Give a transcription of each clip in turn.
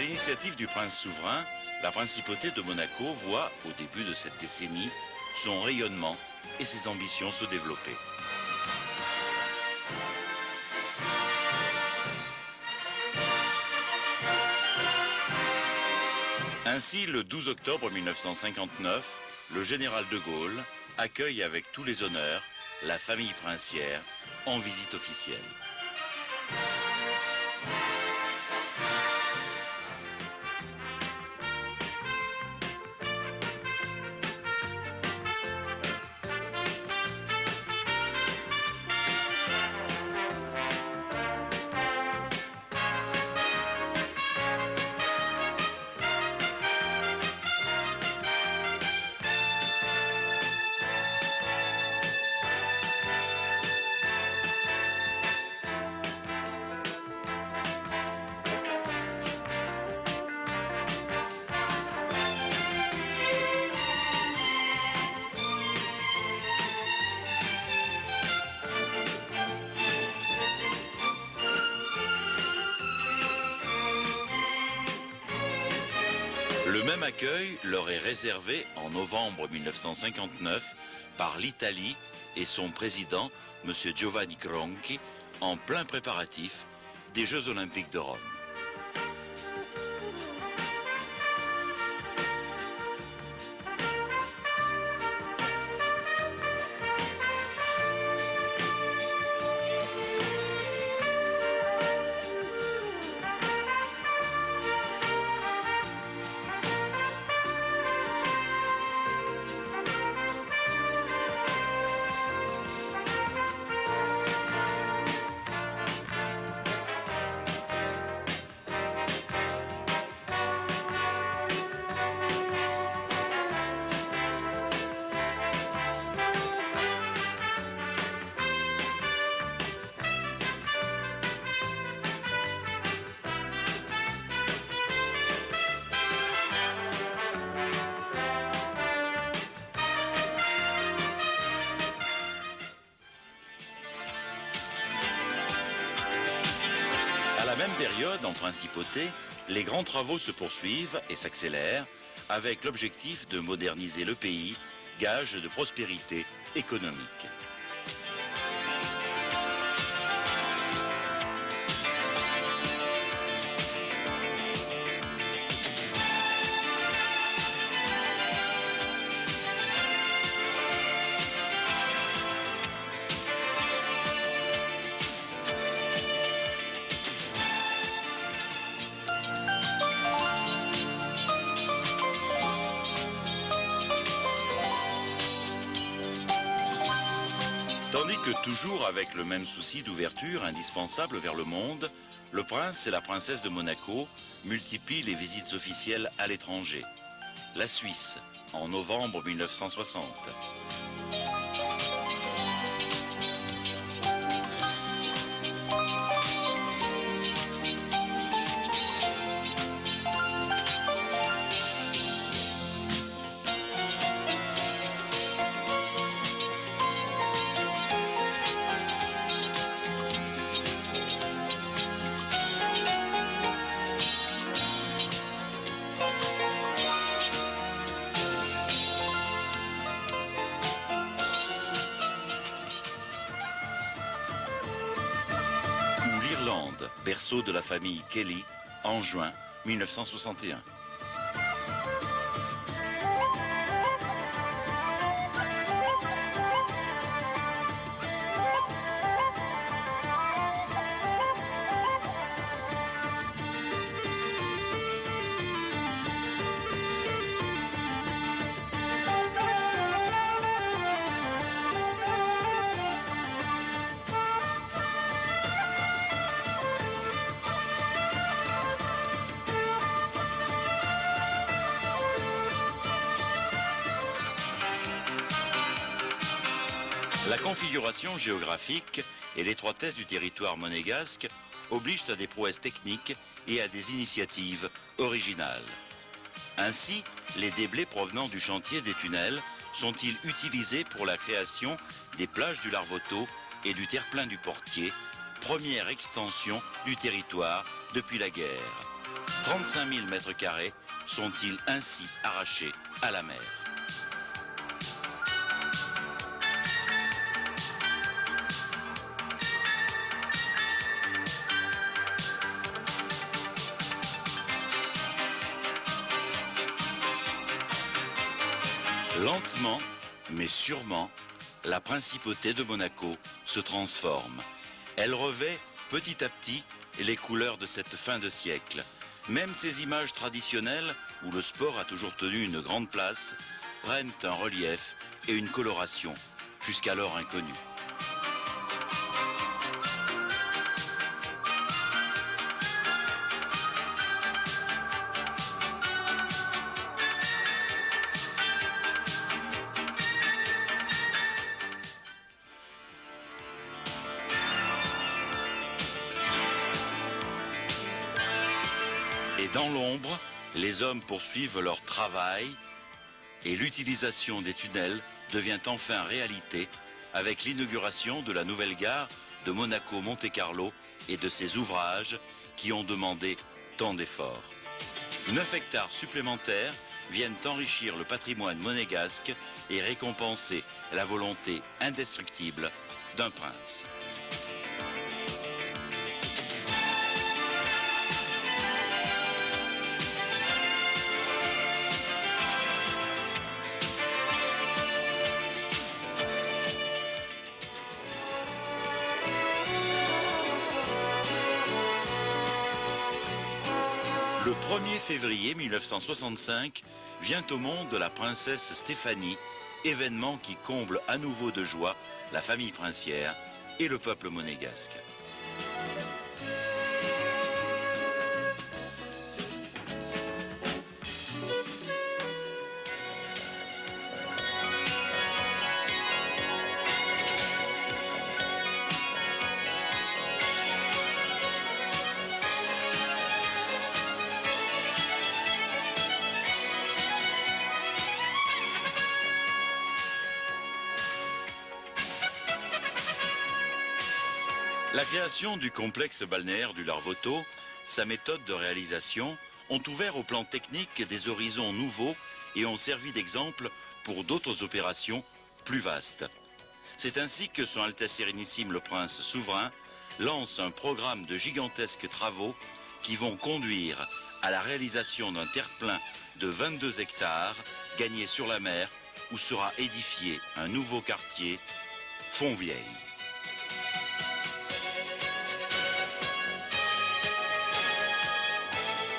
l'initiative du prince souverain, la principauté de Monaco voit, au début de cette décennie, son rayonnement et ses ambitions se développer. Ainsi, le 12 octobre 1959, le général de Gaulle accueille avec tous les honneurs la famille princière en visite officielle. Le même accueil leur est réservé en novembre 1959 par l'Italie et son président, M. Giovanni Gronchi, en plein préparatif des Jeux Olympiques de Rome. À la même période, en principauté, les grands travaux se poursuivent et s'accélèrent avec l'objectif de moderniser le pays, gage de prospérité économique. Tandis que toujours avec le même souci d'ouverture indispensable vers le monde, le prince et la princesse de Monaco multiplient les visites officielles à l'étranger. La Suisse, en novembre 1960. L'Irlande, berceau de la famille Kelly, en juin 1961. La configuration géographique et l'étroitesse du territoire monégasque obligent à des prouesses techniques et à des initiatives originales. Ainsi, les déblais provenant du chantier des tunnels sont-ils utilisés pour la création des plages du Larvoto et du terre-plein du Portier, première extension du territoire depuis la guerre. 35 000 mètres carrés sont-ils ainsi arrachés à la mer. Lentement, mais sûrement, la principauté de Monaco se transforme. Elle revêt petit à petit les couleurs de cette fin de siècle. Même ces images traditionnelles, où le sport a toujours tenu une grande place, prennent un relief et une coloration jusqu'alors inconnus. Et dans l'ombre, les hommes poursuivent leur travail et l'utilisation des tunnels devient enfin réalité avec l'inauguration de la nouvelle gare de Monaco-Monte-Carlo et de ses ouvrages qui ont demandé tant d'efforts. 9 hectares supplémentaires viennent enrichir le patrimoine monégasque et récompenser la volonté indestructible d'un prince. Le 1er février 1965 vient au monde la princesse Stéphanie, événement qui comble à nouveau de joie la famille princière et le peuple monégasque. La création du complexe balnéaire du Larvoto, sa méthode de réalisation, ont ouvert au plan technique des horizons nouveaux et ont servi d'exemple pour d'autres opérations plus vastes. C'est ainsi que Son Altesse Sérénissime le Prince Souverain lance un programme de gigantesques travaux qui vont conduire à la réalisation d'un terre-plein de 22 hectares gagné sur la mer où sera édifié un nouveau quartier, Fontvieille.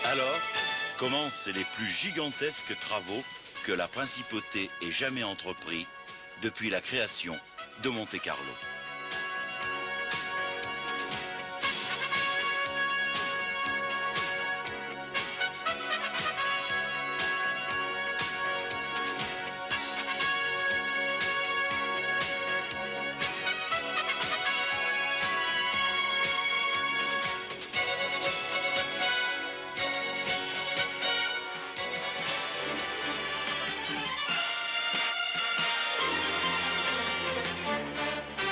Alors commencent les plus gigantesques travaux que la principauté ait jamais entrepris depuis la création de Monte-Carlo.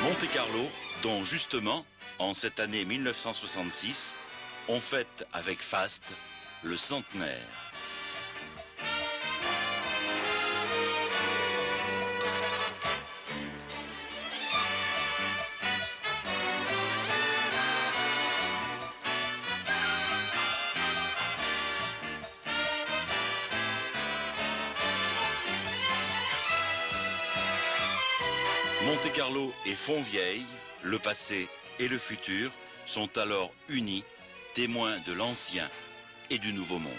Monte-Carlo, dont justement, en cette année 1966, on fête avec faste le centenaire. Monte-Carlo et Fontvieille, le passé et le futur, sont alors unis, témoins de l'ancien et du nouveau monde.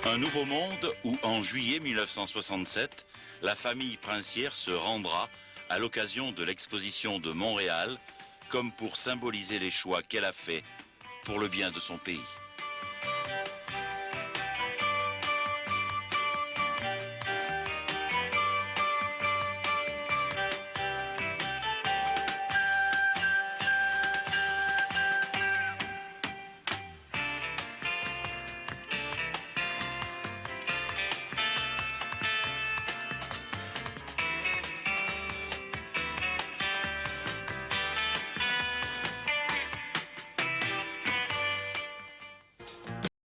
Un nouveau monde où, en juillet 1967, la famille princière se rendra à l'occasion de l'exposition de Montréal, comme pour symboliser les choix qu'elle a faits pour le bien de son pays.